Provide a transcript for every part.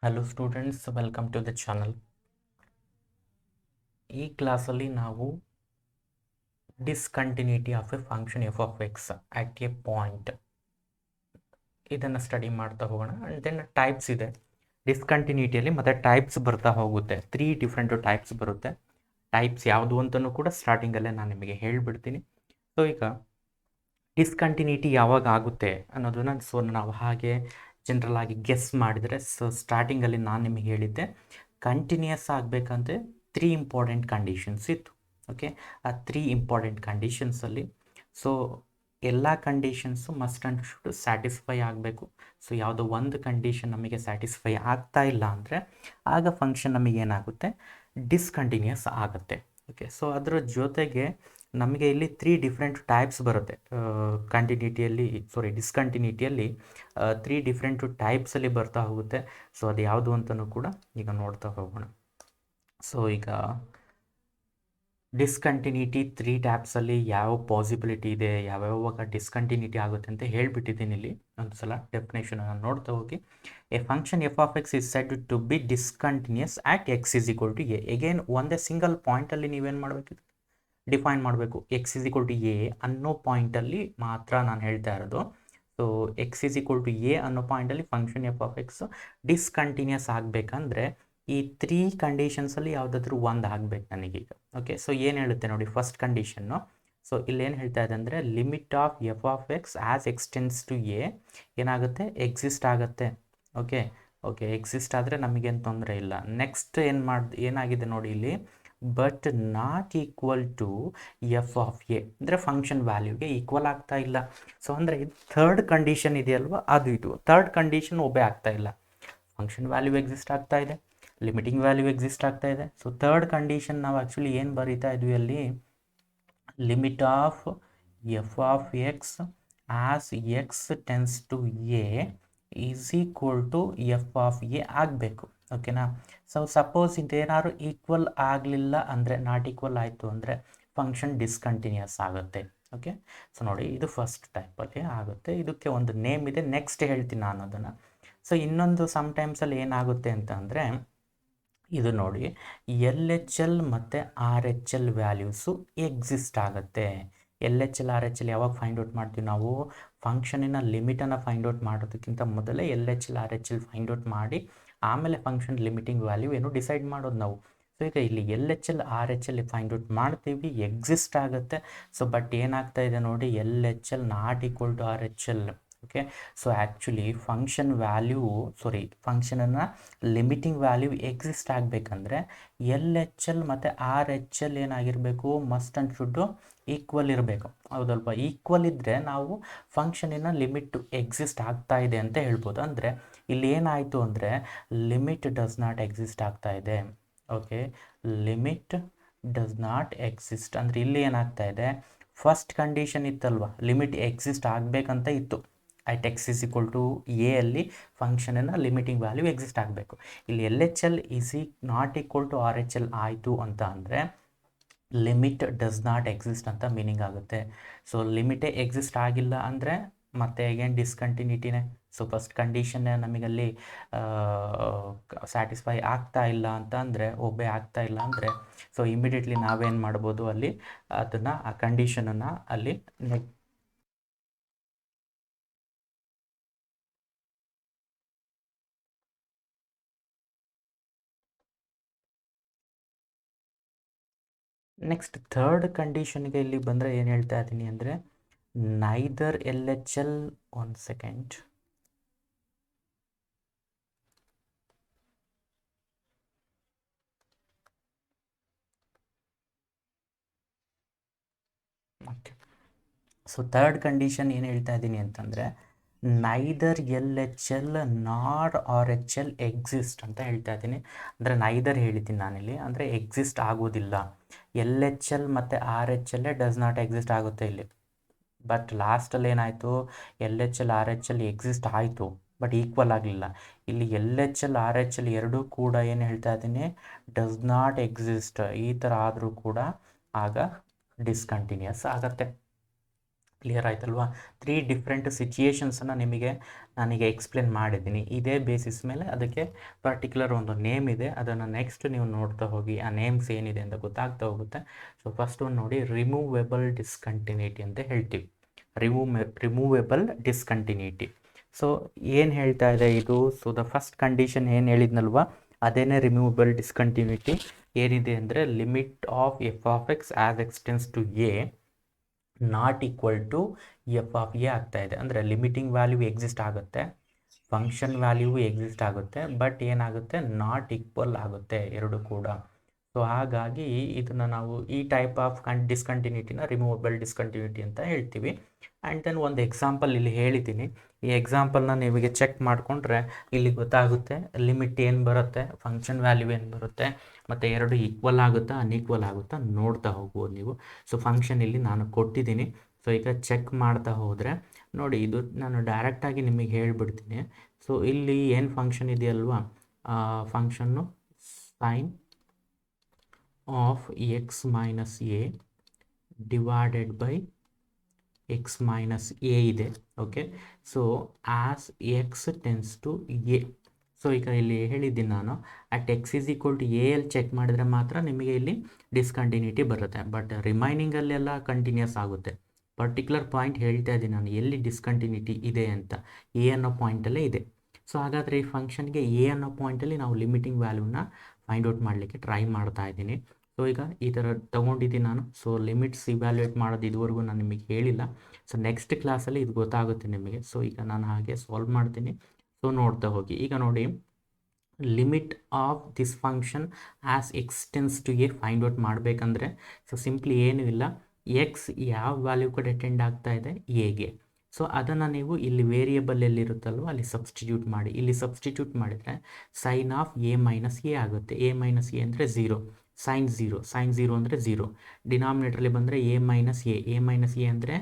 Hello students, welcome to the channel. ಈ ಕ್ಲಾಸಲ್ಲಿ ನಾವು discontinuity of a function f of x at a point ಇದನ್ನು study ಮಾಡ್ತಾ ಹೋಗೋಣ. ಆ್ಯಂಡ್ ದೆನ್ ಟೈಪ್ಸ್ ಇದೆ ಡಿಸ್ಕಂಟಿನ್ಯೂಟಿಯಲ್ಲಿ, ಮತ್ತು ಟೈಪ್ಸ್ ಬರ್ತಾ ಹೋಗುತ್ತೆ. 3 ಡಿಫ್ರೆಂಟು ಟೈಪ್ಸ್ ಬರುತ್ತೆ. ಟೈಪ್ಸ್ ಯಾವುದು ಅಂತಲೂ ಕೂಡ ಸ್ಟಾರ್ಟಿಂಗಲ್ಲೇ ನಾನು ನಿಮಗೆ ಹೇಳಿಬಿಡ್ತೀನಿ. ಸೊ ಈಗ ಡಿಸ್ಕಂಟಿನ್ಯೂಟಿ ಯಾವಾಗ ಆಗುತ್ತೆ ಅನ್ನೋದನ್ನು ನಾವು ಹಾಗೆ ಜನರಲ್ ಆಗಿ ಗೆಸ್ ಮಾಡಿದರೆ, ಸೊ ಸ್ಟಾರ್ಟಿಂಗಲ್ಲಿ ನಾನು ನಿಮಗೆ ಹೇಳಿದ್ದೆ ಕಂಟಿನ್ಯೂಯಸ್ ಆಗಬೇಕಂದ್ರೆ 3 ಇಂಪಾರ್ಟೆಂಟ್ ಕಂಡೀಷನ್ಸ್ ಇತ್ತು. ಓಕೆ, ಆ 3 ಇಂಪಾರ್ಟೆಂಟ್ ಕಂಡೀಷನ್ಸಲ್ಲಿ ಸೊ ಎಲ್ಲ conditions must and should satisfy ಆಗಬೇಕು. ಸೊ ಯಾವುದೋ ಒಂದು ಕಂಡೀಷನ್ ನಮಗೆ ಸ್ಯಾಟಿಸ್ಫೈ ಆಗ್ತಾ ಇಲ್ಲ ಅಂದರೆ ಆಗ ಫಂಕ್ಷನ್ ನಮಗೇನಾಗುತ್ತೆ, ಡಿಸ್ಕಂಟಿನ್ಯೂಯಸ್ ಆಗುತ್ತೆ. ಓಕೆ, ಸೊ ಅದರ ಜೊತೆಗೆ ನಮಗೆ ಇಲ್ಲಿ 3 ಡಿಫ್ರೆಂಟ್ ಟೈಪ್ಸ್ ಬರುತ್ತೆ. ಡಿಸ್ಕಂಟಿನ್ಯೂಟಿಯಲ್ಲಿ 3 ಡಿಫ್ರೆಂಟು ಟೈಪ್ಸಲ್ಲಿ ಬರ್ತಾ ಹೋಗುತ್ತೆ. ಸೊ ಅದು ಯಾವುದು ಅಂತಲೂ ಕೂಡ ಈಗ ನೋಡ್ತಾ ಹೋಗೋಣ. ಸೊ ಈಗ ಡಿಸ್ಕಂಟಿನ್ಯೂಟಿ 3 ಟೈಪ್ಸಲ್ಲಿ ಯಾವ ಪಾಸಿಬಿಲಿಟಿ ಇದೆ, ಯಾವ್ಯಾವಾಗ ಡಿಸ್ಕಂಟಿನ್ಯೂಟಿ ಆಗುತ್ತೆ ಅಂತ ಹೇಳಿಬಿಟ್ಟಿದ್ದೀನಿ. ಇಲ್ಲಿ ಒಂದು ಸಲ ಡೆಫಿನೇಷನನ್ನು ನೋಡ್ತಾ ಹೋಗಿ. A function f of x is said to be discontinuous at x is equal to a. Again ಒಂದೇ ಸಿಂಗಲ್ ಪಾಯಿಂಟಲ್ಲಿ ನೀವೇನು ಮಾಡಬೇಕಿದೆ, ಡಿಫೈನ್ ಮಾಡಬೇಕು. X is equal to a ಅನ್ನೋ ಪಾಯಿಂಟಲ್ಲಿ ಮಾತ್ರ ನಾನು ಹೇಳ್ತಾ ಇರೋದು. So x is equal to a ಅನ್ನೋ ಪಾಯಿಂಟಲ್ಲಿ function f of x discontinuous ಆಗಬೇಕಂದ್ರೆ ಈ 3 ಕಂಡೀಷನ್ಸಲ್ಲಿ ಯಾವುದಾದ್ರೂ ಒಂದು ಆಗಬೇಕು ನನಗೀಗ. ಓಕೆ, ಸೊ ಏನು ಹೇಳುತ್ತೆ ನೋಡಿ, ಫಸ್ಟ್ ಕಂಡೀಷನ್ನು. ಸೊ ಇಲ್ಲೇನು ಹೇಳ್ತಾ ಇದೆ ಅಂದರೆ limit of f of x as x tends to a ಏನಾಗುತ್ತೆ, ಎಕ್ಸಿಸ್ಟ್ ಆಗುತ್ತೆ. ಓಕೆ ಓಕೆ ಎಕ್ಸಿಸ್ಟ್ ಆದರೆ ನಮಗೇನು ತೊಂದರೆ ಇಲ್ಲ. ನೆಕ್ಸ್ಟ್ ಏನಾಗಿದೆ ನೋಡಿ ಇಲ್ಲಿ, but not equal to f of a ಅಂದರೆ ಫಂಕ್ಷನ್ ವ್ಯಾಲ್ಯೂಗೆ ಈಕ್ವಲ್ ಆಗ್ತಾ ಇಲ್ಲ. ಸೊ ಅಂದರೆ ಇದು ಥರ್ಡ್ ಕಂಡೀಷನ್ ಇದೆಯಲ್ವ, ಅದು ಇದು ಥರ್ಡ್ ಕಂಡೀಷನ್ ಒಬ್ಬೇ ಆಗ್ತಾ ಇಲ್ಲ. ಫಂಕ್ಷನ್ ವ್ಯಾಲ್ಯೂ ಎಕ್ಸಿಸ್ಟ್ ಆಗ್ತಾ ಇದೆ, ಲಿಮಿಟಿಂಗ್ ವ್ಯಾಲ್ಯೂ ಎಕ್ಸಿಸ್ಟ್ ಆಗ್ತಾ ಇದೆ. ಸೊ ಥರ್ಡ್ ಕಂಡೀಷನ್ ನಾವು ಆ್ಯಕ್ಚುಲಿ ಏನು ಬರೀತಾ ಇದ್ವಿ ಅಲ್ಲಿ, limit of f of x as x tends to a is equal to f of a ಆಗಬೇಕು. ಓಕೆನಾ. ಸೊ ಸಪೋಸ್ ಇದೇನಾದ್ರು ಈಕ್ವಲ್ ಆಗಲಿಲ್ಲ ಅಂದರೆ, ನಾಟ್ ಈಕ್ವಲ್ ಆಯಿತು ಅಂದರೆ ಫಂಕ್ಷನ್ ಡಿಸ್ಕಂಟಿನ್ಯೂಯಸ್ ಆಗುತ್ತೆ. ಓಕೆ, ಸೊ ನೋಡಿ ಇದು ಫಸ್ಟ್ ಟೈಪಲ್ಲಿ ಆಗುತ್ತೆ. ಇದಕ್ಕೆ ಒಂದು ನೇಮ್ ಇದೆ, ನೆಕ್ಸ್ಟ್ ಹೇಳ್ತೀನಿ ನಾನು ಅದನ್ನು. ಸೊ ಇನ್ನೊಂದು ಸಮ್ಟೈಮ್ಸಲ್ಲಿ ಏನಾಗುತ್ತೆ ಅಂತ ಅಂದರೆ, ಇದು ನೋಡಿ ಎಲ್ ಎಚ್ ಎಲ್ ಮತ್ತು R H L values exist ಆಗುತ್ತೆ. L H L R H L ಯಾವಾಗ ಫೈಂಡ್ ಔಟ್ ಮಾಡ್ತೀವಿ ನಾವು, ಫಂಕ್ಷನಿನ ಲಿಮಿಟನ್ನು ಫೈಂಡ್ ಔಟ್ ಮಾಡೋದಕ್ಕಿಂತ ಮೊದಲೇ L H L R H L find out ಮಾಡಿ ಆಮೇಲೆ ಫಂಕ್ಷನ್ ಲಿಮಿಟಿಂಗ್ ವ್ಯಾಲ್ಯೂ ಏನು ಡಿಸೈಡ್ ಮಾಡೋದು ನಾವು. ಸೊ ಈಗ ಇಲ್ಲಿ L H L R H L find out ಮಾಡ್ತೀವಿ, ಎಕ್ಸಿಸ್ಟ್ ಆಗುತ್ತೆ. ಸೊ ಬಟ್ ಏನಾಗ್ತಾ ಇದೆ ನೋಡಿ, L H L not equal to R H L. Okay, so actually ಫಂಕ್ಷನನ್ನು ಲಿಮಿಟಿಂಗ್ ವ್ಯಾಲ್ಯೂ ಎಕ್ಸಿಸ್ಟ್ ಆಗಬೇಕಂದ್ರೆ ಎಲ್ ಎಚ್ ಎಲ್ ಮತ್ತು ಆರ್ ಎಚ್ ಎಲ್ ಏನಾಗಿರಬೇಕು, must and should equal ಇರಬೇಕು. ಹೌದಲ್ಪ, ಈಕ್ವಲ್ ಇದ್ದರೆ ನಾವು ಫಂಕ್ಷನಿನ ಲಿಮಿಟ್ ಎಕ್ಸಿಸ್ಟ್ ಆಗ್ತಾ ಇದೆ ಅಂತ ಹೇಳ್ಬೋದು. ಅಂದರೆ ಇಲ್ಲಿ ಏನಾಯಿತು ಅಂದರೆ ಲಿಮಿಟ್ ಡಸ್ ನಾಟ್ ಎಕ್ಸಿಸ್ಟ್ ಆಗ್ತಾ ಇದೆ. Okay, limit does not exist ಅಂದರೆ ಇಲ್ಲಿ ಏನಾಗ್ತಾ ಇದೆ, ಫಸ್ಟ್ ಕಂಡೀಷನ್ ಇತ್ತಲ್ವ, ಲಿಮಿಟ್ ಎಕ್ಸಿಸ್ಟ್ ಆಗಬೇಕಂತ ಇತ್ತು. At x is equal to a ಅಲ್ಲಿ ಫಂಕ್ಷನನ್ನು ಲಿಮಿಟಿಂಗ್ ವ್ಯಾಲ್ಯೂ ಎಕ್ಸಿಸ್ಟ್ ಆಗಬೇಕು. ಇಲ್ಲಿ L H L is not equal to R H L ಆಯಿತು ಅಂತ ಅಂದರೆ ಲಿಮಿಟ್ ಡಸ್ ನಾಟ್ ಎಕ್ಸಿಸ್ಟ್ ಅಂತ ಮೀನಿಂಗ್ ಆಗುತ್ತೆ. ಸೊ ಲಿಮಿಟೇ ಎಕ್ಸಿಸ್ಟ್ ಆಗಿಲ್ಲ ಅಂದರೆ ಮತ್ತೆ ಅಗೇನ್ ಡಿಸ್ಕಂಟಿನ್ಯೂಟಿನೇ. ಸೊ ಫಸ್ಟ್ ಕಂಡೀಷನ್ನೇ ನಮಗಲ್ಲಿ ಸ್ಯಾಟಿಸ್ಫೈ ಆಗ್ತಾ ಇಲ್ಲ ಅಂತ ಅಂದರೆ, ಒಬ್ಬೇ ಆಗ್ತಾ ಇಲ್ಲ ಅಂದರೆ, ಸೊ ಇಮಿಡಿಯೇಟ್ಲಿ ನಾವೇನು ಮಾಡ್ಬೋದು ಅಲ್ಲಿ, ಅದನ್ನು ಆ ಕಂಡೀಷನನ್ನು ಅಲ್ಲಿ ನೆಕ್ಸ್ಟ್ ಥರ್ಡ್ ಕಂಡೀಷನ್ಗೆ ಇಲ್ಲಿ ಬಂದರೆ ಏನು ಹೇಳ್ತಾ ಇದ್ದೀನಿ ಅಂದರೆ, neither L H L, one second, okay. So third condition ಏನು ಹೇಳ್ತಾ ಇದ್ದೀನಿ ಅಂತಂದರೆ, ನೈದರ್ ಎಲ್ ಎಚ್ ಎಲ್ ನಾರ್ ಆರ್ ಎಚ್ ಎಲ್ ಎಕ್ಸಿಸ್ಟ್ ಅಂತ ಹೇಳ್ತಾ ಇದ್ದೀನಿ. ಅಂದರೆ ನೈದರ್ ಹೇಳಿದ್ದೀನಿ ನಾನಿಲ್ಲಿ, ಅಂದರೆ ಎಕ್ಸಿಸ್ಟ್ ಆಗೋದಿಲ್ಲ. ಎಲ್ ಎಚ್ ಎಲ್ ಮತ್ತು ಆರ್ ಎಚ್ ಎಲ್ಲೇ ಡಸ್ ನಾಟ್ ಎಕ್ಸಿಸ್ಟ್ ಆಗುತ್ತೆ ಇಲ್ಲಿ. ಬಟ್ ಲಾಸ್ಟಲ್ಲಿ ಏನಾಯಿತು, L H L R H L exist ಆಯಿತು, ಬಟ್ ಈಕ್ವಲ್ ಆಗಲಿಲ್ಲ. ಇಲ್ಲಿ L H L R H L ಎರಡೂ ಕೂಡ ಏನು ಹೇಳ್ತಾ ಇದ್ದೀನಿ, ಡಸ್ ನಾಟ್ ಎಕ್ಸಿಸ್ಟ್. ಈ ಥರ ಆದರೂ ಕೂಡ ಆಗ ಡಿಸ್ಕಂಟಿನ್ಯೂಯಸ್ ಆಗುತ್ತೆ. ಕ್ಲಿಯರ್ ಆಯ್ತಲ್ವಾ? 3 ಡಿಫ್ರೆಂಟ್ ಸಿಚುಯೇಷನ್ಸನ್ನು ನಿಮಗೆ ನಾನೀಗ ಎಕ್ಸ್ಪ್ಲೇನ್ ಮಾಡಿದ್ದೀನಿ. ಇದೇ ಬೇಸಿಸ್ ಮೇಲೆ ಅದಕ್ಕೆ ಪರ್ಟಿಕ್ಯುಲರ್ ಒಂದು ನೇಮ್ ಇದೆ, ಅದನ್ನು ನೆಕ್ಸ್ಟ್ ನೀವು ನೋಡ್ತಾ ಹೋಗಿ ಆ ನೇಮ್ಸ್ ಏನಿದೆ ಅಂತ ಗೊತ್ತಾಗ್ತಾ ಹೋಗುತ್ತೆ. ಸೊ ಫಸ್ಟ್ ಒಂದು ನೋಡಿ, ರಿಮೂವೆಬಲ್ ಡಿಸ್ಕಂಟಿನ್ಯೂಟಿ ಅಂತ ಹೇಳ್ತೀವಿ. Removable discontinuity. ಸೊ ಏನು ಹೇಳ್ತಾ ಇದೆ ಇದು? ಸೊ ದ ಫಸ್ಟ್ ಕಂಡೀಷನ್ ಏನು ಹೇಳಿದ್ನಲ್ವಾ, ಅದೇನೇ ರಿಮೂವೆಬಲ್ ಡಿಸ್ಕಂಟಿನ್ಯೂಟಿ. ಏನಿದೆ ಅಂದರೆ limit of f of x as x tends to a not equal to f of a ಆಗ್ತಾ ಇದೆ. ಅಂದರೆ ಲಿಮಿಟಿಂಗ್ ವ್ಯಾಲ್ಯೂ ಎಕ್ಸಿಸ್ಟ್ ಆಗುತ್ತೆ, ಫಂಕ್ಷನ್ ವ್ಯಾಲ್ಯೂ ಎಕ್ಸಿಸ್ಟ್ ಆಗುತ್ತೆ, ಬಟ್ ಏನಾಗುತ್ತೆ, ನಾಟ್ ಈಕ್ವಲ್ ಆಗುತ್ತೆ ಎರಡು ಕೂಡ. ಸೊ ಹಾಗಾಗಿ ಇದನ್ನು ನಾವು ಈ ಟೈಪ್ ಆಫ್ ಡಿಸ್ಕಂಟಿನ್ಯೂಟಿನ ರಿಮೂವಬಲ್ ಡಿಸ್ಕಂಟಿನ್ಯೂಟಿ ಅಂತ ಹೇಳ್ತೀವಿ. ಆ್ಯಂಡ್ ದೆನ್ ಒಂದು ಎಕ್ಸಾಂಪಲ್ ಇಲ್ಲಿ ಹೇಳಿದ್ದೀನಿ. ಈ ಎಕ್ಸಾಂಪಲ್ನ ನಿಮಗೆ ಚೆಕ್ ಮಾಡಿಕೊಂಡ್ರೆ ಇಲ್ಲಿ ಗೊತ್ತಾಗುತ್ತೆ ಲಿಮಿಟ್ ಏನು ಬರುತ್ತೆ, ಫಂಕ್ಷನ್ ವ್ಯಾಲ್ಯೂ ಏನು ಬರುತ್ತೆ, ಮತ್ತು ಎರಡು ಈಕ್ವಲ್ ಆಗುತ್ತಾ ಅನ್ಈಕ್ವಲ್ ಆಗುತ್ತಾ ನೋಡ್ತಾ ಹೋಗ್ಬೋದು ನೀವು. ಸೊ ಫಂಕ್ಷನ್ ಇಲ್ಲಿ ನಾನು ಕೊಟ್ಟಿದ್ದೀನಿ. ಸೊ ಈಗ ಚೆಕ್ ಮಾಡ್ತಾ ಹೋದರೆ ನೋಡಿ, ಇದು ನಾನು ಡೈರೆಕ್ಟಾಗಿ ನಿಮಗೆ ಹೇಳಿಬಿಡ್ತೀನಿ. ಸೊ ಇಲ್ಲಿ ಏನು ಫಂಕ್ಷನ್ ಇದೆಯಲ್ವಾ, function sine of x minus a divided by x minus a ಇದೆ. Okay, so as x tends to a. So ಈಗ ಇಲ್ಲಿ ಹೇಳಿದ್ದೀನಿ ನಾನು, at x is equal to a ಅಲ್ಲಿ ಚೆಕ್ ಮಾಡಿದರೆ ಮಾತ್ರ ನಿಮಗೆ ಇಲ್ಲಿ ಡಿಸ್ಕಂಟಿನ್ಯೂಟಿ ಬರುತ್ತೆ, ಬಟ್ ರಿಮೈನಿಂಗಲ್ಲೆಲ್ಲ ಕಂಟಿನ್ಯೂಸ್ ಆಗುತ್ತೆ. ಪರ್ಟಿಕ್ಯುಲರ್ ಪಾಯಿಂಟ್ ಹೇಳ್ತಾ ಇದ್ದೀನಿ ನಾನು, ಎಲ್ಲಿ ಡಿಸ್ಕಂಟಿನ್ಯೂಟಿ ಇದೆ ಅಂತ, ಎ ಅನ್ನೋ ಪಾಯಿಂಟಲ್ಲೇ ಇದೆ. ಸೊ ಹಾಗಾದರೆ ಈ ಫಂಕ್ಷನ್ಗೆ ಎ ಅನ್ನೋ ಪಾಯಿಂಟಲ್ಲಿ ನಾವು ಲಿಮಿಟಿಂಗ್ ವ್ಯಾಲ್ಯೂನ ಫೈಂಡ್ ಔಟ್ ಮಾಡಲಿಕ್ಕೆ ಟ್ರೈ ಮಾಡ್ತಾ ಇದ್ದೀನಿ. ಸೊ ಈಗ ಈ ಥರ ತೊಗೊಂಡಿದ್ದೀನಿ ನಾನು. ಸೊ ಲಿಮಿಟ್ಸ್ ಇವ್ಯಾಲ್ಯೂಯೇಟ್ ಮಾಡೋದು ಇದುವರೆಗೂ ನಾನು ನಿಮಗೆ ಹೇಳಿಲ್ಲ. ಸೊ ನೆಕ್ಸ್ಟ್ ಕ್ಲಾಸಲ್ಲಿ ಇದು ಗೊತ್ತಾಗುತ್ತೆ ನಿಮಗೆ. ಸೊ ಈಗ ನಾನು ಹಾಗೆ ಸಾಲ್ವ್ ಮಾಡ್ತೀನಿ. ಸೊ ನೋಡ್ತಾ ಹೋಗಿ. ಈಗ ನೋಡಿ, limit of this function as x tends to a find out ಮಾಡಬೇಕಂದ್ರೆ ಸೊ ಸಿಂಪ್ಲಿ ಏನೂ ಇಲ್ಲ, ಎಕ್ಸ್ ಯಾವ ವ್ಯಾಲ್ಯೂ ಕೂಡ ಅಟೆಂಡ್ ಆಗ್ತಾ ಇದೆ, ಎಗೆ. ಸೊ ಅದನ್ನು ನೀವು ಇಲ್ಲಿ ವೇರಿಯಬಲ್ ಎಲ್ಲಿರುತ್ತಲ್ವ ಅಲ್ಲಿ ಸಬ್ಸ್ಟಿಟ್ಯೂಟ್ ಮಾಡಿ. ಇಲ್ಲಿ ಸಬ್ಸ್ಟಿಟ್ಯೂಟ್ ಮಾಡಿದರೆ sine of a minus a ಆಗುತ್ತೆ. ಎ ಮೈನಸ್ ಎ ಅಂದರೆ ಝೀರೋ, ಸೈನ್ ಝೀರೋ ಅಂದರೆ ಝೀರೋ. ಡಿನಾಮಿನೇಟ್ರಲ್ಲಿ ಬಂದರೆ ಎ ಮೈನಸ್ ಎ ಅಂದರೆ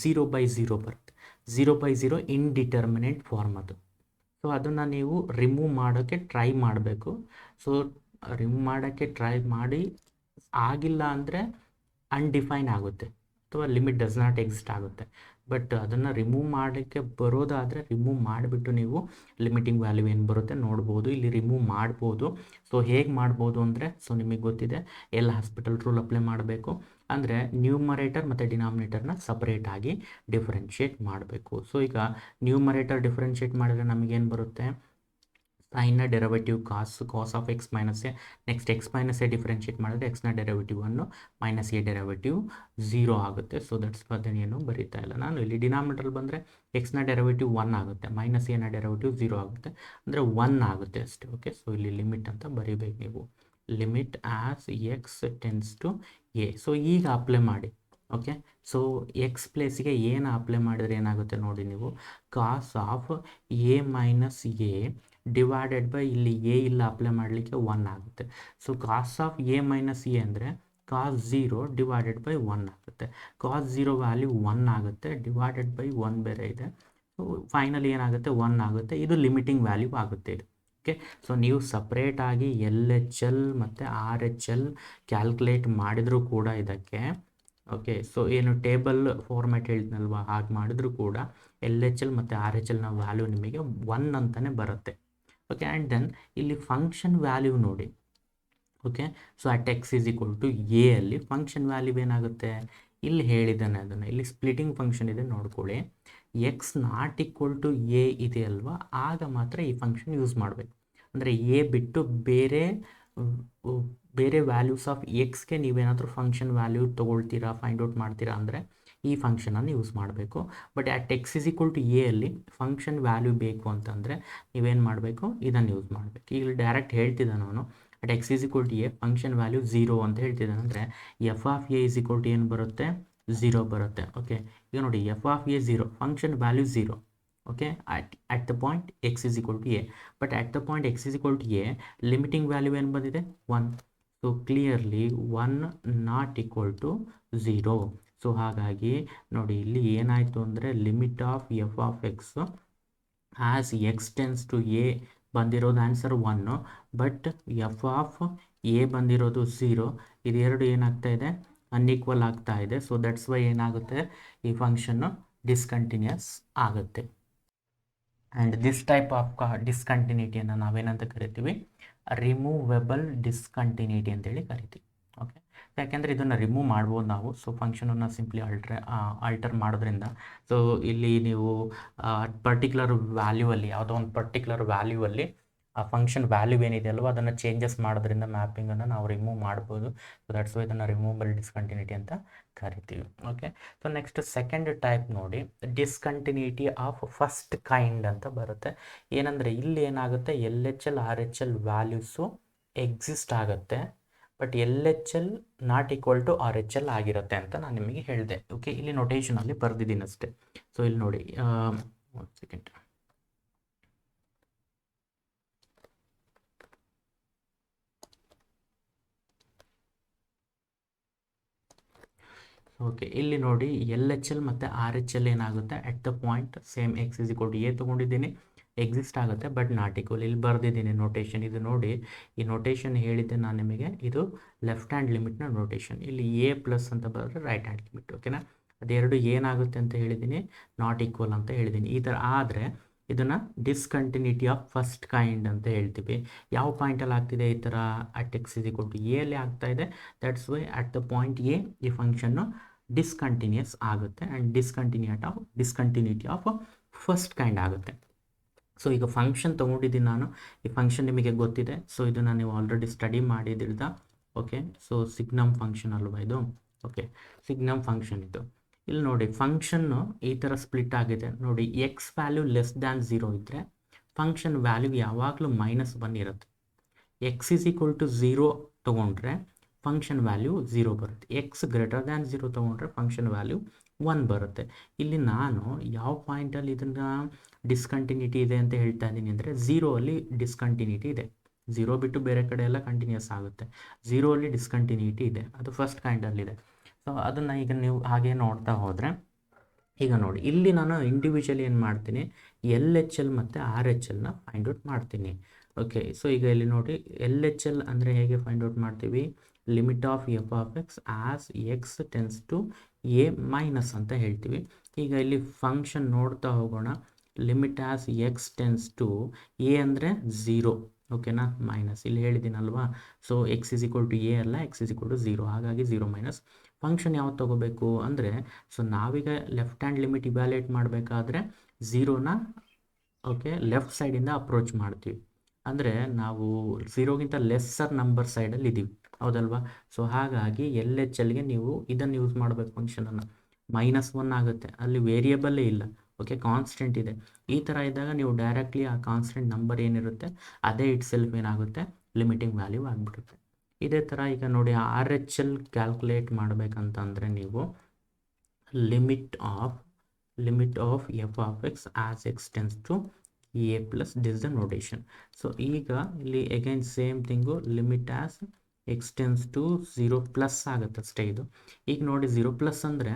ಝೀರೋ ಬೈ ಝೀರೋ ಬರುತ್ತೆ. 0/0 ಇನ್ಡಿಟರ್ಮಿನೆಂಟ್ ಫಾರ್ಮ್ ಅದು. ಸೊ ಅದನ್ನು ನೀವು ರಿಮೂವ್ ಮಾಡೋಕ್ಕೆ ಟ್ರೈ ಮಾಡಬೇಕು. ಸೊ ರಿಮೂವ್ ಮಾಡೋಕ್ಕೆ ಟ್ರೈ ಮಾಡಿ ಆಗಿಲ್ಲ ಅಂದರೆ ಅನ್ಡಿಫೈನ್ ಆಗುತ್ತೆ ಅಥವಾ ಲಿಮಿಟ್ ಡಸ್ ನಾಟ್ ಎಕ್ಸಿಸ್ಟ್ ಆಗುತ್ತೆ. ಬಟ್ ಅದನ್ನು ರಿಮೂವ್ ಮಾಡೋಕ್ಕೆ ಬರೋದಾದರೆ ರಿಮೂವ್ ಮಾಡಿಬಿಟ್ಟು ನೀವು ಲಿಮಿಟಿಂಗ್ ವ್ಯಾಲ್ಯೂ ಏನು ಬರುತ್ತೆ ನೋಡ್ಬೋದು. ಇಲ್ಲಿ ರಿಮೂವ್ ಮಾಡ್ಬೋದು. ಸೊ ಹೇಗೆ ಮಾಡ್ಬೋದು ಅಂದರೆ, ಸೊ ನಿಮಗೆ ಗೊತ್ತಿದೆ, ಎಲ್ ಹಾಸ್ಪಿಟಲ್ ರೂಲ್ ಅಪ್ಲೈ ಮಾಡಬೇಕು. ಅಂದರೆ ನ್ಯೂಮರೇಟರ್ ಮತ್ತು ಡಿನಾಮಿನೇಟರ್ನ ಸಪ್ರೇಟಾಗಿ ಡಿಫ್ರೆನ್ಷಿಯೇಟ್ ಮಾಡಬೇಕು. ಸೊ ಈಗ ನ್ಯೂಮರೇಟರ್ ಡಿಫ್ರೆನ್ಷಿಯೇಟ್ ಮಾಡಿದರೆ ನಮಗೇನು ಬರುತ್ತೆ, ಸೈನ್ನ derivative cos of x minus a. Next x minus a differentiate ಮಾಡಿದ್ರೆ ಎಕ್ಸ್ನ ಡೆರಿವೇಟಿವ್ ಅನ್ನು ಮೈನಸ್ ಎ ಡೆರಿವೇಟಿವ್ 0 ಆಗುತ್ತೆ. ಸೊ ದಟ್ಸ್ ಅದನ್ನೇನು ಬರೀತಾ ಇಲ್ಲ ನಾನು. ಇಲ್ಲಿ ಡಿನಾಮಿನೇಟರ್ ಬಂದರೆ ಎಕ್ಸ್ನ ಡೆರಿವೇಟಿವ್ 1 ಆಗುತ್ತೆ, ಮೈನಸ್ ಎನ ಡೆರಿವೇಟಿವ್ 0 ಆಗುತ್ತೆ, ಅಂದರೆ 1 ಆಗುತ್ತೆ ಅಷ್ಟೇ. ಓಕೆ, ಸೊ ಇಲ್ಲಿ ಲಿಮಿಟ್ ಅಂತ ಬರೀಬೇಕು ನೀವು, limit as x tends to a. So ಈಗ ಅಪ್ಲೈ ಮಾಡಿ. ಓಕೆ, ಸೊ ಎಕ್ಸ್ ಪ್ಲೇಸಿಗೆ ಏನು ಅಪ್ಲೈ ಮಾಡಿದರೆ ಏನಾಗುತ್ತೆ ನೋಡಿ ನೀವು, cos of a minus a divided by ಇಲ್ಲಿ ಎ ಇಲ್ಲ ಅಪ್ಲೈ ಮಾಡಲಿಕ್ಕೆ 1 ಆಗುತ್ತೆ. So cos of a minus a ಅಂದರೆ ಕಾಸ್ 0 ಡಿವೈಡೆಡ್ ಬೈ 1 ಆಗುತ್ತೆ. ಕಾಸ್ 0 ವ್ಯಾಲ್ಯೂ 1 ಆಗುತ್ತೆ, ಡಿವೈಡೆಡ್ ಬೈ 1 ಬೇರೆ ಇದೆ. ಸೊ ಫೈನಲಿ ಏನಾಗುತ್ತೆ, 1 ಆಗುತ್ತೆ. ಇದು ಲಿಮಿಟಿಂಗ್ ವ್ಯಾಲ್ಯೂ ಆಗುತ್ತೆ ಇದು. ಓಕೆ, ಸೊ ನೀವು ಸಪ್ರೇಟಾಗಿ LHL ಮತ್ತು RHL ಕ್ಯಾಲ್ಕುಲೇಟ್ ಮಾಡಿದರೂ ಕೂಡ ಇದಕ್ಕೆ, ಓಕೆ, ಸೊ ಏನು ಟೇಬಲ್ ಫಾರ್ಮ್ಯಾಟ್ ಹೇಳಿದ್ನಲ್ವ ಹಾಗೆ ಮಾಡಿದರೂ ಕೂಡ LHL ಮತ್ತು RHLನ ವ್ಯಾಲ್ಯೂ ನಿಮಗೆ 1 ಅಂತಲೇ ಬರುತ್ತೆ. ಓಕೆ, ಆ್ಯಂಡ್ ದೆನ್ ಇಲ್ಲಿ ಫಂಕ್ಷನ್ ವ್ಯಾಲ್ಯೂ ನೋಡಿ. Okay, so at x is equal to a ಅಲ್ಲಿ ಫಂಕ್ಷನ್ ವ್ಯಾಲ್ಯೂ ಏನಾಗುತ್ತೆ, ಇಲ್ಲಿ ಹೇಳಿದ್ದಾನೆ ಅದನ್ನು. ಇಲ್ಲಿ ಸ್ಪ್ಲಿಟಿಂಗ್ ಫಂಕ್ಷನ್ ಇದೆ ನೋಡ್ಕೊಳ್ಳಿ. X not equal to a ಇದೆ ಅಲ್ವಾ, ಆಗ ಮಾತ್ರ ಈ ಫಂಕ್ಷನ್ ಯೂಸ್ ಮಾಡಬೇಕು. ಅಂದರೆ ಎ ಬಿಟ್ಟು ಬೇರೆ ವ್ಯಾಲ್ಯೂಸ್ ಆಫ್ ಎಕ್ಸ್ಗೆ ನೀವೇನಾದರೂ ಫಂಕ್ಷನ್ ವ್ಯಾಲ್ಯೂ ತೊಗೊಳ್ತೀರಾ, ಫೈಂಡ್ ಔಟ್ ಮಾಡ್ತೀರಾ ಅಂದರೆ ಈ ಫಂಕ್ಷನನ್ನು ಯೂಸ್ ಮಾಡಬೇಕು. But at x is equal to a ಅಲ್ಲಿ ಫಂಕ್ಷನ್ ವ್ಯಾಲ್ಯೂ ಬೇಕು ಅಂತಂದರೆ ನೀವೇನು ಮಾಡಬೇಕು, ಇದನ್ನು ಯೂಸ್ ಮಾಡಬೇಕು. ಈಗ ಡೈರೆಕ್ಟ್ ಹೇಳ್ತಿದ್ದೆ ನಾನು, at x is equal to a function value 0 ಅಂತ ಹೇಳ್ತಿದ್ದಾನೆ. ಅಂದರೆ f of a is equal to ಏನು ಬರುತ್ತೆ, 0 ಬರುತ್ತೆ. ಓಕೆ, ಈಗ ನೋಡಿ f of a 0, function value 0. Okay, at the point x is equal to a. But at the point x is equal to a limiting value ಏನು ಬಂದಿದೆ, 1. So clearly 1 not equal to 0. So ಹಾಗಾಗಿ ನೋಡಿ ಇಲ್ಲಿ ಏನಾಯಿತು ಅಂದರೆ limit of f of x as x tends to a ಬಂದಿರೋದು answer 1, but f of a ಬಂದಿರೋದು 0. ಇದೆರಡು ಏನಾಗ್ತಾ ಇದೆ, ಅನ್ಈಕ್ವಲ್ ಆಗ್ತಾ ಇದೆ. ಸೊ ದಟ್ಸ್ ವೈ ಏನಾಗುತ್ತೆ, ಈ ಫಂಕ್ಷನ್ನು ಡಿಸ್ಕಂಟಿನ್ಯೂಸ್ ಆಗುತ್ತೆ. ಆ್ಯಂಡ್ ದಿಸ್ ಟೈಪ್ ಆಫ್ ಡಿಸ್ಕಂಟಿನ್ಯೂಟಿಯನ್ನು ನಾವೇನಂತ ಕರಿತೀವಿ, ರಿಮೂವೆಬಲ್ ಡಿಸ್ಕಂಟಿನ್ಯೂಟಿ ಅಂತೇಳಿ ಕರಿತೀವಿ. ಓಕೆ, ಯಾಕೆಂದರೆ ಇದನ್ನು ರಿಮೂವ್ ಮಾಡ್ಬೋದು ನಾವು. ಸೊ ಫಂಕ್ಷನನ್ನು ಸಿಂಪ್ಲಿ ಆಲ್ಟರ್ ಮಾಡೋದ್ರಿಂದ, ಸೊ ಇಲ್ಲಿ ನೀವು ಪರ್ಟಿಕ್ಯುಲರ್ ವ್ಯಾಲ್ಯೂವಲ್ಲಿ, ಯಾವುದೋ ಒಂದು ಪರ್ಟಿಕ್ಯುಲರ್ ವ್ಯಾಲ್ಯೂವಲ್ಲಿ ಆ ಫಂಕ್ಷನ್ ವ್ಯಾಲ್ಯೂ ಏನಿದೆ ಅಲ್ವ ಅದನ್ನು ಚೇಂಜಸ್ ಮಾಡೋದ್ರಿಂದ ಮ್ಯಾಪಿಂಗನ್ನು ನಾವು ರಿಮೂವ್ ಮಾಡ್ಬೋದು. ಸೊ ದಟ್ಸ್ ವೈ ಇದನ್ನು ರಿಮೂವಬಲ್ ಡಿಸ್ಕಂಟಿನ್ಯೂಟಿ ಅಂತ ಕರಿತೀವಿ. Okay, so next second type ನೋಡಿ, ಡಿಸ್ಕಂಟಿನ್ಯೂಟಿ ಆಫ್ ಫಸ್ಟ್ ಕೈಂಡ್ ಅಂತ ಬರುತ್ತೆ. ಏನಂದರೆ ಇಲ್ಲಿ ಏನಾಗುತ್ತೆ, LHL RHL ವ್ಯಾಲ್ಯೂಸು ಎಕ್ಸಿಸ್ಟ್ ಆಗುತ್ತೆ, but LHL not equal to RHL ಆಗಿರುತ್ತೆ ಅಂತ ನಾನು ನಿಮಗೆ ಹೇಳಿದೆ. ಓಕೆ, ಇಲ್ಲಿ ನೊಟೇಷನಲ್ಲಿ ಬರೆದಿದ್ದೀನಿ ಅಷ್ಟೇ. ಸೊ ಇಲ್ಲಿ ನೋಡಿ, ಒಂದು ಸೆಕೆಂಡ್. ಓಕೆ, ಇಲ್ಲಿ ನೋಡಿ LHL ಮತ್ತು RHL ಏನಾಗುತ್ತೆ, at the point same x is equal to a ತೊಗೊಂಡಿದ್ದೀನಿ, ಎಕ್ಸಿಸ್ಟ್ ಆಗುತ್ತೆ, ಬಟ್ ನಾಟ್ ಈಕ್ವಲ್. ಇಲ್ಲಿ ಬರೆದಿದ್ದೀನಿ ನೋಟೇಷನ್. ಇದು ನೋಡಿ, ಈ ನೋಟೇಷನ್ ಹೇಳಿದ್ದೆ ನಾನು ನಿಮಗೆ, ಇದು ಲೆಫ್ಟ್ ಹ್ಯಾಂಡ್ ಲಿಮಿಟ್ನ ನೋಟೇಷನ್. ಇಲ್ಲಿ a ಪ್ಲಸ್ ಅಂತ ಬರೆದ್ರೆ ರೈಟ್ ಹ್ಯಾಂಡ್ ಲಿಮಿಟ್. ಓಕೆನಾ, ಅದೆರಡು ಏನಾಗುತ್ತೆ ಅಂತ ಹೇಳಿದ್ದೀನಿ, ನಾಟ್ ಈಕ್ವಲ್ ಅಂತ ಹೇಳಿದ್ದೀನಿ. ಈ ಥರ ಆದರೆ ಇದನ್ನು ಡಿಸ್ಕಂಟಿನ್ಯೂಟಿ ಆಫ್ ಫಸ್ಟ್ ಕೈಂಡ್ ಅಂತ ಹೇಳ್ತೀವಿ. ಯಾವ ಪಾಯಿಂಟಲ್ಲಿ ಆಗ್ತಿದೆ ಈ ಥರ, at x is equal to a ಅಲ್ಲಿ ಆಗ್ತಾ ಇದೆ. That's why at the point a ಈ ಫಂಕ್ಷನ್ನು ಡಿಸ್ಕಂಟಿನ್ಯೂಸ್ ಆಗುತ್ತೆ. And discontinuity of first kind ಆಗುತ್ತೆ. ಸೊ ಈಗ ಫಂಕ್ಷನ್ ತೊಗೊಂಡಿದ್ದೀನಿ ನಾನು, ಈ ಫಂಕ್ಷನ್ ನಿಮಗೆ ಗೊತ್ತಿದೆ. ಸೊ ಇದನ್ನು ನೀವು ಆಲ್ರೆಡಿ ಸ್ಟಡಿ ಮಾಡಿದಿಲ್ದ. ಓಕೆ, ಸೊ ಸಿಗ್ನಮ್ ಫಂಕ್ಷನ್ ಅಲ್ವಾ ಇದು. ಓಕೆ, ಸಿಗ್ನಮ್ ಫಂಕ್ಷನ್ ಇದು. ಇಲ್ಲಿ ನೋಡಿ, ಫಂಕ್ಷನ್ನು ಈ ಥರ ಸ್ಪ್ಲಿಟ್ ಆಗಿದೆ ನೋಡಿ. ಎಕ್ಸ್ ವ್ಯಾಲ್ಯೂ ಲೆಸ್ ದ್ಯಾನ್ 0 ಇದ್ದರೆ ಫಂಕ್ಷನ್ ವ್ಯಾಲ್ಯೂ ಯಾವಾಗಲೂ -1 ಇರುತ್ತೆ. ಎಕ್ಸ್ ಇಸ್ ಈಕ್ವಲ್ ಟು 0 ತೊಗೊಂಡ್ರೆ ಫಂಕ್ಷನ್ ವ್ಯಾಲ್ಯೂ 0 ಬರುತ್ತೆ. ಎಕ್ಸ್ ಗ್ರೇಟರ್ ದ್ಯಾನ್ 0 ತೊಗೊಂಡ್ರೆ ಫಂಕ್ಷನ್ ವ್ಯಾಲ್ಯೂ 1 ಬರುತ್ತೆ. ಇಲ್ಲಿ ನಾನು ಯಾವ ಪಾಯಿಂಟಲ್ಲಿ ಇದನ್ನು ಡಿಸ್ಕಂಟಿನ್ಯೂಟಿ ಇದೆ ಅಂತ ಹೇಳ್ತಾ ಇದ್ದೀನಿ ಅಂದರೆ, 0 ಅಲ್ಲಿ ಡಿಸ್ಕಂಟಿನ್ಯೂಟಿ ಇದೆ. 0 ಬಿಟ್ಟು ಬೇರೆ ಕಡೆ ಎಲ್ಲ ಕಂಟಿನ್ಯೂಸ್ ಆಗುತ್ತೆ. 0 ಅಲ್ಲಿ ಡಿಸ್ಕಂಟಿನ್ಯೂಟಿ ಇದೆ, ಅದು ಫಸ್ಟ್ ಕೈಂಡಲ್ಲಿದೆ. ಸೊ ಅದನ್ನು ಈಗ ನೀವು ಹಾಗೆ ನೋಡ್ತಾ ಹೋದರೆ, ಈಗ ನೋಡಿ ಇಲ್ಲಿ ನಾನು ಇಂಡಿವಿಜುವಲಿ ಏನು ಮಾಡ್ತೀನಿ, LHL ಮತ್ತು RHLನ ಫೈಂಡ್ ಔಟ್ ಮಾಡ್ತೀನಿ. ಓಕೆ, ಸೊ ಈಗ ಇಲ್ಲಿ ನೋಡಿ, LHL ಅಂದರೆ ಹೇಗೆ ಫೈಂಡ್ ಔಟ್ ಮಾಡ್ತೀವಿ, limit of f of x as x tends to a minus ಅಂತ ಹೇಳ್ತೀವಿ. ಈಗ ಇಲ್ಲಿ ಫಂಕ್ಷನ್ ನೋಡ್ತಾ ಹೋಗೋಣ. Limit as x tends to a ಅಂದರೆ 0, ಓಕೆನಾ, ಮೈನಸ್. ಇಲ್ಲಿ ಹೇಳಿದ್ದೀನಲ್ವಾ, so x is equal to a ಅಲ್ಲ, ಎಕ್ಸ್ ಇಸ್ ಈಕ್ವಲ್ ಟು 0, ಹಾಗಾಗಿ 0 ಮೈನಸ್. ಫಂಕ್ಷನ್ ಯಾವ್ದು ತೊಗೋಬೇಕು ಅಂದರೆ, ಸೊ ನಾವೀಗ ಲೆಫ್ಟ್ ಹ್ಯಾಂಡ್ ಲಿಮಿಟ್ ಇವ್ಯಾಲ್ಯೂಯೇಟ್ ಮಾಡಬೇಕಾದ್ರೆ 0ನ ಓಕೆ ಲೆಫ್ಟ್ ಸೈಡಿಂದ ಅಪ್ರೋಚ್ ಮಾಡ್ತೀವಿ. ಅಂದರೆ ನಾವು 0ಗಿಂತ ಲೆಸ್ಸರ್ ನಂಬರ್ ಸೈಡಲ್ಲಿ ಇದ್ದೀವಿ, ಹೌದಲ್ವಾ. ಸೊ ಹಾಗಾಗಿ LHLಗೆ ನೀವು ಇದನ್ನು ಯೂಸ್ ಮಾಡಬೇಕು. ಫಂಕ್ಷನನ್ನು -1 ಆಗುತ್ತೆ, ಅಲ್ಲಿ ವೇರಿಯಬಲ್ಲೇ ಇಲ್ಲ. ಓಕೆ, ಕಾನ್ಸ್ಟೆಂಟ್ ಇದೆ. ಈ ಥರ ಇದ್ದಾಗ ನೀವು ಡೈರೆಕ್ಟ್ಲಿ ಆ ಕಾನ್ಸ್ಟೆಂಟ್ ನಂಬರ್ ಏನಿರುತ್ತೆ ಅದೇ ಇಟ್ ಸೆಲ್ಫ್ ಏನಾಗುತ್ತೆ, ಲಿಮಿಟಿಂಗ್ ವ್ಯಾಲ್ಯೂ ಆಗಿಬಿಡುತ್ತೆ. ಇದೇ ಥರ ಈಗ ನೋಡಿ, RHL ಕ್ಯಾಲ್ಕುಲೇಟ್ ಮಾಡಬೇಕಂತಂದರೆ ನೀವು limit of f of x as x tends to a plus this the notation. So ಈಗ ಇಲ್ಲಿ again same thing, limit as x tends to 0 plus ಆಗುತ್ತೆ ಅಷ್ಟೇ ಇದು. ಈಗ ನೋಡಿ 0 ಪ್ಲಸ್ ಅಂದರೆ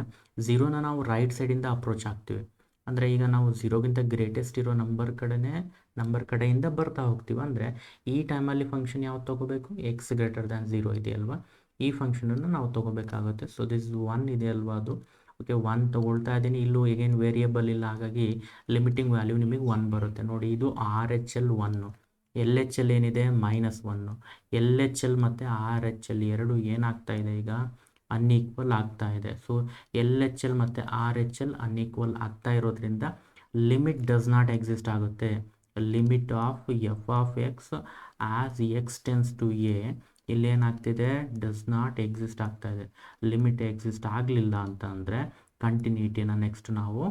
0ನ ನಾವು ರೈಟ್ ಸೈಡಿಂದ ಅಪ್ರೋಚ್ ಆಗ್ತೀವಿ. ಅಂದರೆ ಈಗ ನಾವು 0ಗಿಂತ ಗ್ರೇಟೆಸ್ಟ್ ಇರೋ ನಂಬರ್ ಕಡೆಯಿಂದ ಬರ್ತಾ ಹೋಗ್ತೀವಿ. ಅಂದರೆ ಈ ಟೈಮಲ್ಲಿ ಫಂಕ್ಷನ್ ಯಾವ್ದು ತೊಗೋಬೇಕು, ಎಕ್ಸ್ ಗ್ರೇಟರ್ ದ್ಯಾನ್ 0 ಇದೆಯಲ್ವಾ, ಈ ಫಂಕ್ಷನನ್ನು ನಾವು ತೊಗೋಬೇಕಾಗುತ್ತೆ. ಸೊ ದಿಸ್ 1 ಇದೆ ಅಲ್ವಾ ಅದು. ಓಕೆ, 1 ತೊಗೊಳ್ತಾ ಇದ್ದೀನಿ. ಇಲ್ಲೂ ಈಗೇನು ವೇರಿಯಬಲ್ ಇಲ್ಲ, ಹಾಗಾಗಿ ಲಿಮಿಟಿಂಗ್ ವ್ಯಾಲ್ಯೂ ನಿಮಗೆ 1 ಬರುತ್ತೆ. ನೋಡಿ, ಇದು RHL 1, LHL ಏನಿದೆ -1. LHL ಮತ್ತು RHL ಎರಡು ಏನಾಗ್ತಾ ಇದೆ ಈಗ, ಅನ್ಈಕ್ವಲ್ ಆಗ್ತಾ ಇದೆ. ಸೊ LHL ಮತ್ತು RHL ಅನ್ಈಕ್ವಲ್ ಆಗ್ತಾ ಇರೋದ್ರಿಂದ ಲಿಮಿಟ್ ಡಸ್ ನಾಟ್ ಎಕ್ಸಿಸ್ಟ್ ಆಗುತ್ತೆ. Limit of f of x as x tends to a ಇಲ್ಲಿ ಏನಾಗ್ತಿದೆ, ಡಸ್ ನಾಟ್ ಎಕ್ಸಿಸ್ಟ್ ಆಗ್ತಾ ಇದೆ. ಲಿಮಿಟ್ ಎಕ್ಸಿಸ್ಟ್ ಆಗಲಿಲ್ಲ ಅಂತ ಅಂದರೆ ಕಂಟಿನ್ಯೂಟಿನ ನೆಕ್ಸ್ಟ್ ನಾವು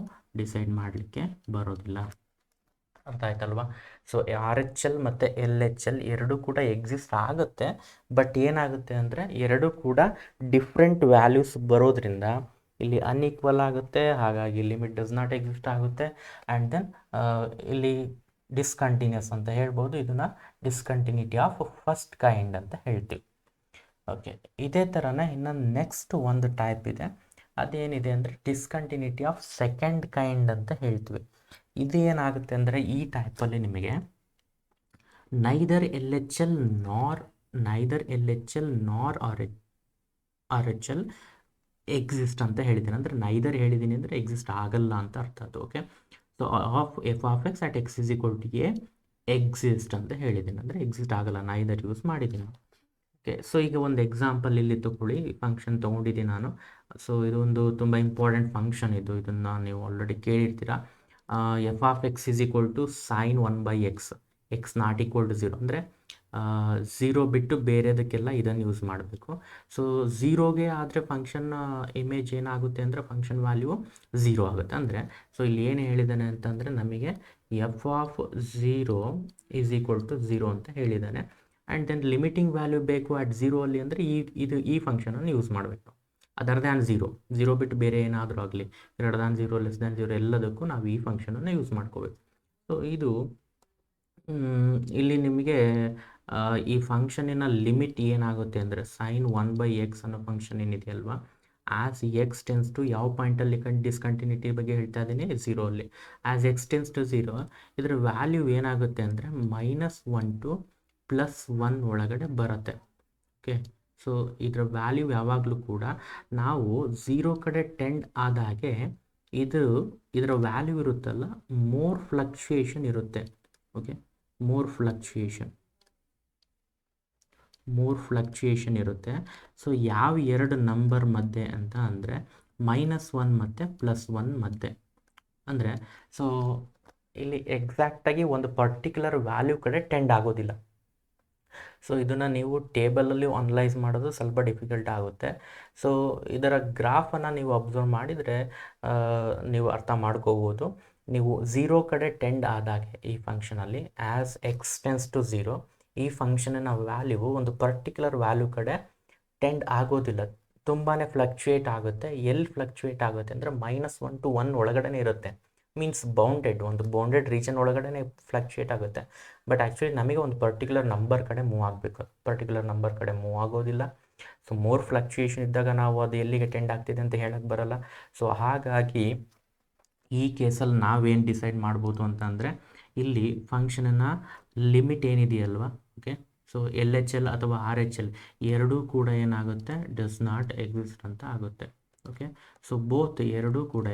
ಡಿಸೈಡ್ ಮಾಡಲಿಕ್ಕೆ ಬರೋದಿಲ್ಲ. ಅರ್ಥ ಆಯ್ತಲ್ವಾ. ಸೊ RHL ಮತ್ತು LHL ಎರಡೂ ಕೂಡ ಎಕ್ಸಿಸ್ಟ್ ಆಗುತ್ತೆ, ಬಟ್ ಏನಾಗುತ್ತೆ ಅಂದರೆ ಎರಡೂ ಕೂಡ ಡಿಫ್ರೆಂಟ್ ವ್ಯಾಲ್ಯೂಸ್ ಬರೋದ್ರಿಂದ ಇಲ್ಲಿ ಅನ್ಈಕ್ವಲ್ ಆಗುತ್ತೆ. ಹಾಗಾಗಿ ಲಿಮಿಟ್ ಡಸ್ ನಾಟ್ ಎಕ್ಸಿಸ್ಟ್ ಆಗುತ್ತೆ. ಆ್ಯಂಡ್ ದೆನ್ ಇಲ್ಲಿ ಡಿಸ್ಕಂಟಿನ್ಯೂಸ್ ಅಂತ ಹೇಳ್ಬೋದು. ಇದನ್ನು ಡಿಸ್ಕಂಟಿನ್ಯೂಟಿ ಆಫ್ ಫಸ್ಟ್ ಕೈಂಡ್ ಅಂತ ಹೇಳ್ತೀವಿ. ಓಕೆ, ಇದೇ ಥರನೇ ಇನ್ನು ನೆಕ್ಸ್ಟ್ ಒಂದು ಟೈಪ್ ಇದೆ. ಅದೇನಿದೆ ಅಂದರೆ ಡಿಸ್ಕಂಟಿನ್ಯೂಟಿ ಆಫ್ ಸೆಕೆಂಡ್ ಕೈಂಡ್ ಅಂತ ಹೇಳ್ತೀವಿ. ಇದು ಏನಾಗುತ್ತೆ ಅಂದರೆ, ಈ ಟೈಪಲ್ಲಿ ನಿಮಗೆ ನೈದರ್ LHL ನಾರ್ RHL ಎಕ್ಸಿಸ್ಟ್ ಅಂತ ಹೇಳಿದ್ದೀನಿ, ಅಂದರೆ ನೈದರ್ ಹೇಳಿದ್ದೀನಿ ಅಂದರೆ ಎಕ್ಸಿಸ್ಟ್ ಆಗಲ್ಲ ಅಂತ ಅರ್ಥ ಅದು. Okay, so f of x at x is equal to a exist ಅಂತ ಹೇಳಿದ್ದೀನಿ, ಅಂದರೆ ಎಕ್ಸಿಸ್ಟ್ ಆಗಲ್ಲ, ನೈದರ್ ಯೂಸ್ ಮಾಡಿದ್ದೀನಿ. ಓಕೆ, ಸೊ ಈಗ ಒಂದು ಎಕ್ಸಾಂಪಲ್ ಇಲ್ಲಿ ತಗೊಳ್ಳಿ, ಫಂಕ್ಷನ್ ತೊಗೊಂಡಿದ್ದೀನಿ ನಾನು. ಸೊ ಇದೊಂದು ತುಂಬ ಇಂಪಾರ್ಟೆಂಟ್ ಫಂಕ್ಷನ್ ಇದು, ಇದನ್ನು ನೀವು ಆಲ್ರೆಡಿ ಕೇಳಿರ್ತೀರ. F of x is equal to sine 1/x, x not equal to 0, ಅಂದರೆ 0 ಬಿಟ್ಟು ಬೇರೆದಕ್ಕೆಲ್ಲ ಇದನ್ನು ಯೂಸ್ ಮಾಡಬೇಕು. ಸೊ 0ಗೆ ಆದರೆ ಫಂಕ್ಷನ್ ಇಮೇಜ್ ಏನಾಗುತ್ತೆ ಅಂದರೆ ಫಂಕ್ಷನ್ ವ್ಯಾಲ್ಯೂ 0 ಆಗುತ್ತೆ. ಅಂದರೆ ಸೊ ಇಲ್ಲಿ ಏನು ಹೇಳಿದ್ದಾನೆ ಅಂತಂದರೆ ನಮಗೆ f of 0 is equal to 0 ಅಂತ ಹೇಳಿದ್ದಾನೆ. ಆ್ಯಂಡ್ ದೆನ್ ಲಿಮಿಟಿಂಗ್ ವ್ಯಾಲ್ಯೂ ಬೇಕು ಅಟ್ 0 ಅಲ್ಲಿ ಅಂದರೆ ಈ ಫಂಕ್ಷನನ್ನು ಯೂಸ್ ಮಾಡಬೇಕು. ಅದರ್ ದ್ಯಾನ್ 0 ಬಿಟ್ಟು ಬೇರೆ ಏನಾದರೂ ಆಗಲಿ, ಗ್ರೇಟರ್ ದ್ಯಾನ್ 0 ಲೆಸ್ ದ್ಯಾನ್ 0 ಎಲ್ಲದಕ್ಕೂ ನಾವು ಈ ಫಂಕ್ಷನನ್ನು ಯೂಸ್ ಮಾಡ್ಕೋಬೇಕು. ಸೊ ಇದು ಇಲ್ಲಿ ನಿಮಗೆ ಈ ಫಂಕ್ಷನಿನ ಲಿಮಿಟ್ ಏನಾಗುತ್ತೆ ಅಂದರೆ ಸೈನ್ 1/x ಅನ್ನೋ ಫಂಕ್ಷನ್ ಏನಿದೆಯಲ್ವಾ, ಆ್ಯಸ್ ಎಕ್ಸ್ ಟೆನ್ಸ್ ಟು ಯಾವ ಪಾಯಿಂಟಲ್ಲಿ ಡಿಸ್ಕಂಟಿನ್ಯೂಟಿ ಬಗ್ಗೆ ಹೇಳ್ತಾ ಇದ್ದೀನಿ, 0 ಅಲ್ಲಿ. ಆ್ಯಸ್ ಎಕ್ಸ್ ಟೆನ್ಸ್ ಟು 0 ಇದರ ವ್ಯಾಲ್ಯೂ ಏನಾಗುತ್ತೆ ಅಂದರೆ -1 ಟು +1 ಒಳಗಡೆ ಬರುತ್ತೆ. ಓಕೆ, ಸೊ ಇದರ ವ್ಯಾಲ್ಯೂ ಯಾವಾಗಲೂ ಕೂಡ ನಾವು 0 ಕಡೆ ಟೆಂಡ್ ಆದಾಗೆ ಇದರ ವ್ಯಾಲ್ಯೂ ಇರುತ್ತಲ್ಲ, ಮೋರ್ ಫ್ಲಕ್ಚುಯೇಷನ್ ಇರುತ್ತೆ. ಓಕೆ, ಮೋರ್ ಫ್ಲಕ್ಚುಯೇಷನ್ ಇರುತ್ತೆ. ಸೊ ಯಾವ ಎರಡು ನಂಬರ್ ಮಧ್ಯೆ ಅಂತ ಅಂದರೆ -1 ಮತ್ತು +1 ಮಧ್ಯೆ. ಅಂದರೆ ಸೊ ಇಲ್ಲಿ ಎಕ್ಸಾಕ್ಟಾಗಿ ಒಂದು ಪರ್ಟಿಕ್ಯುಲರ್ ವ್ಯಾಲ್ಯೂ ಕಡೆ ಟೆಂಡ್ ಆಗೋದಿಲ್ಲ. ಸೊ ಇದನ್ನು ನೀವು ಟೇಬಲಲ್ಲಿ ಅನಲೈಸ್ ಮಾಡೋದು ಸ್ವಲ್ಪ ಡಿಫಿಕಲ್ಟ್ ಆಗುತ್ತೆ. ಸೊ ಇದರ ಗ್ರಾಫನ್ನು ನೀವು ಅಬ್ಸರ್ವ್ ಮಾಡಿದರೆ ನೀವು ಅರ್ಥ ಮಾಡ್ಕೋಬೋದು. ನೀವು 0 ಕಡೆ ಟೆಂಡ್ ಆದಾಗೆ ಈ ಫಂಕ್ಷನಲ್ಲಿ ಆ್ಯಸ್ ಎಕ್ಸ್ ಟೆನ್ಸ್ ಟು 0 ಈ ಫಂಕ್ಷನಿನ ವ್ಯಾಲ್ಯೂ ಒಂದು ಪರ್ಟಿಕ್ಯುಲರ್ ವ್ಯಾಲ್ಯೂ ಕಡೆ ಟೆಂಡ್ ಆಗೋದಿಲ್ಲ, ತುಂಬಾ ಫ್ಲಕ್ಚುಯೇಟ್ ಆಗುತ್ತೆ. ಎಲ್ಲಿ ಫ್ಲಕ್ಚುಯೇಟ್ ಆಗುತ್ತೆ ಅಂದರೆ -1 to 1 ಒಳಗಡೆ ಇರುತ್ತೆ. ಮೀನ್ಸ್ ಒಂದು ಬೌಂಡೆಡ್ ರೀಜನ್ ಒಳಗಡೆ ಫ್ಲಕ್ಚುಯೇಟ್ ಆಗುತ್ತೆ. ಬಟ್ ಆ್ಯಕ್ಚುಲಿ ನಮಗೆ ಒಂದು ಪರ್ಟಿಕ್ಯುಲರ್ ನಂಬರ್ ಕಡೆ ಮೂವ್ ಆಗಬೇಕು, ಪರ್ಟಿಕ್ಯುಲರ್ ನಂಬರ್ ಕಡೆ ಮೂವ್ ಆಗೋದಿಲ್ಲ. ಸೊ ಮೋರ್ ಫ್ಲಕ್ಚುಯೇಷನ್ ಇದ್ದಾಗ ನಾವು ಅದು ಎಲ್ಲಿಗೆ ಟೆಂಡ್ ಆಗ್ತಿದೆ ಅಂತ ಹೇಳಕ್ಕೆ ಬರಲ್ಲ. ಸೊ ಹಾಗಾಗಿ ಈ ಕೇಸಲ್ಲಿ ನಾವೇನು ಡಿಸೈಡ್ ಮಾಡ್ಬೋದು ಅಂತ ಅಂದರೆ ಇಲ್ಲಿ ಫಂಕ್ಷನನ್ನು ಲಿಮಿಟ್ ಏನಿದೆಯಲ್ವ, ಓಕೆ, ಸೊ LHL ಅಥವಾ RHL ಎರಡೂ ಕೂಡ ಏನಾಗುತ್ತೆ, ಡಸ್ ನಾಟ್ ಎಕ್ಸಿಸ್ಟ್ ಅಂತ ಆಗುತ್ತೆ. ಓಕೆ, ಸೊ ಬೋತ್ ಎರಡೂ ಕೂಡ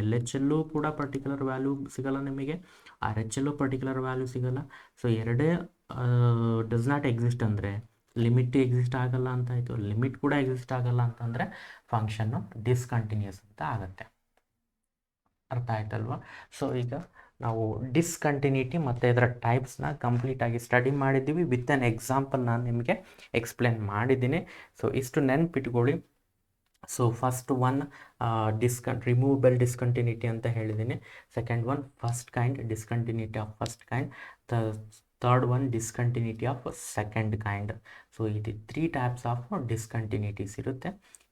LHLೂ ಕೂಡ ಪರ್ಟಿಕ್ಯುಲರ್ ವ್ಯಾಲ್ಯೂ ಸಿಗಲ್ಲ ನಿಮಗೆ, RHLೂ ಪರ್ಟಿಕ್ಯುಲರ್ ವ್ಯಾಲ್ಯೂ ಸಿಗಲ್ಲ. ಸೊ ಎರಡೇ ಡಸ್ ನಾಟ್ ಎಕ್ಸಿಸ್ಟ್ ಅಂದರೆ ಲಿಮಿಟ್ ಎಕ್ಸಿಸ್ಟ್ ಆಗಲ್ಲ ಅಂತ ಆಯಿತು, ಲಿಮಿಟ್ ಕೂಡ ಎಕ್ಸಿಸ್ಟ್ ಆಗಲ್ಲ ಅಂತಂದರೆ ಫಂಕ್ಷನ್ನು ಡಿಸ್ಕಂಟಿನ್ಯೂಸ್ ಅಂತ ಆಗುತ್ತೆ. ಅರ್ಥ ಆಯ್ತಲ್ವ? ಸೊ ಈಗ ನಾವು ಡಿಸ್ಕಂಟಿನ್ಯೂಟಿ ಮತ್ತು ಇದರ ಟೈಪ್ಸ್ನ ಕಂಪ್ಲೀಟಾಗಿ ಸ್ಟಡಿ ಮಾಡಿದ್ದೀವಿ. ವಿತ್ ಆನ್ ಎಕ್ಸಾಂಪಲ್ ನಾನು ನಿಮಗೆ ಎಕ್ಸ್ಪ್ಲೇನ್ ಮಾಡಿದ್ದೀನಿ. ಸೊ ಇಷ್ಟು ನೆನ್ಪಿಟ್ಕೊಳ್ಳಿ. So first one removable discontinuity ಅಂತ ಹೇಳಿದ್ದೀನಿ. Second one first kind, discontinuity of first kind. Third one discontinuity of second kind. So ಇದು 3 ಟೈಪ್ಸ್ ಆಫ್ ಡಿಸ್ಕಂಟಿನ್ಯೂಟೀಸ್ ಇರುತ್ತೆ.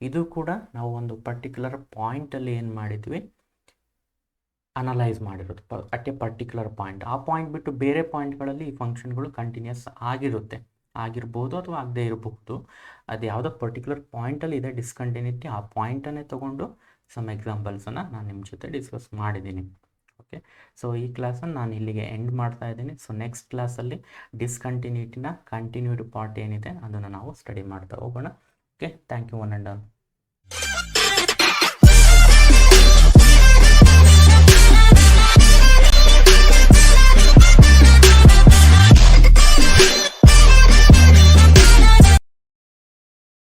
ಇದು ಕೂಡ ನಾವು ಒಂದು ಪರ್ಟಿಕ್ಯುಲರ್ ಪಾಯಿಂಟಲ್ಲಿ ಏನು ಮಾಡಿದ್ವಿ, ಅನಲೈಸ್ ಮಾಡಿರೋದು ಅಟ್ ಎ ಪರ್ಟಿಕ್ಯುಲರ್ ಪಾಯಿಂಟ್. ಆ ಪಾಯಿಂಟ್ ಬಿಟ್ಟು ಬೇರೆ ಪಾಯಿಂಟ್ಗಳಲ್ಲಿ ಈ ಫಂಕ್ಷನ್ಗಳು ಕಂಟಿನ್ಯೂಸ್ ಆಗಿರ್ಬೋದು ಅಥವಾ ಆಗದೇ ಇರಬಹುದು. ಅದು ಯಾವುದೋ ಪರ್ಟಿಕ್ಯುಲರ್ ಪಾಯಿಂಟಲ್ಲಿ ಇದೆ ಡಿಸ್ಕಂಟಿನ್ಯೂಟಿ, ಆ ಪಾಯಿಂಟನ್ನೇ ತೊಗೊಂಡು ಸಮ್ ಎಕ್ಸಾಂಪಲ್ಸನ್ನು ನಾನು ನಿಮ್ಮ ಜೊತೆ ಡಿಸ್ಕಸ್ ಮಾಡಿದ್ದೀನಿ. ಓಕೆ, ಸೊ ಈ ಕ್ಲಾಸನ್ನು ನಾನು ಇಲ್ಲಿಗೆ ಎಂಡ್ ಮಾಡ್ತಾ ಇದ್ದೀನಿ. ಸೊ ನೆಕ್ಸ್ಟ್ ಕ್ಲಾಸಲ್ಲಿ ಡಿಸ್ಕಂಟಿನ್ಯೂಟಿನ ಕಂಟಿನ್ಯೂಡ್ ಪಾರ್ಟ್ ಏನಿದೆ ಅದನ್ನು ನಾವು ಸ್ಟಡಿ ಮಾಡ್ತಾ ಹೋಗೋಣ. Okay, thank you one and all.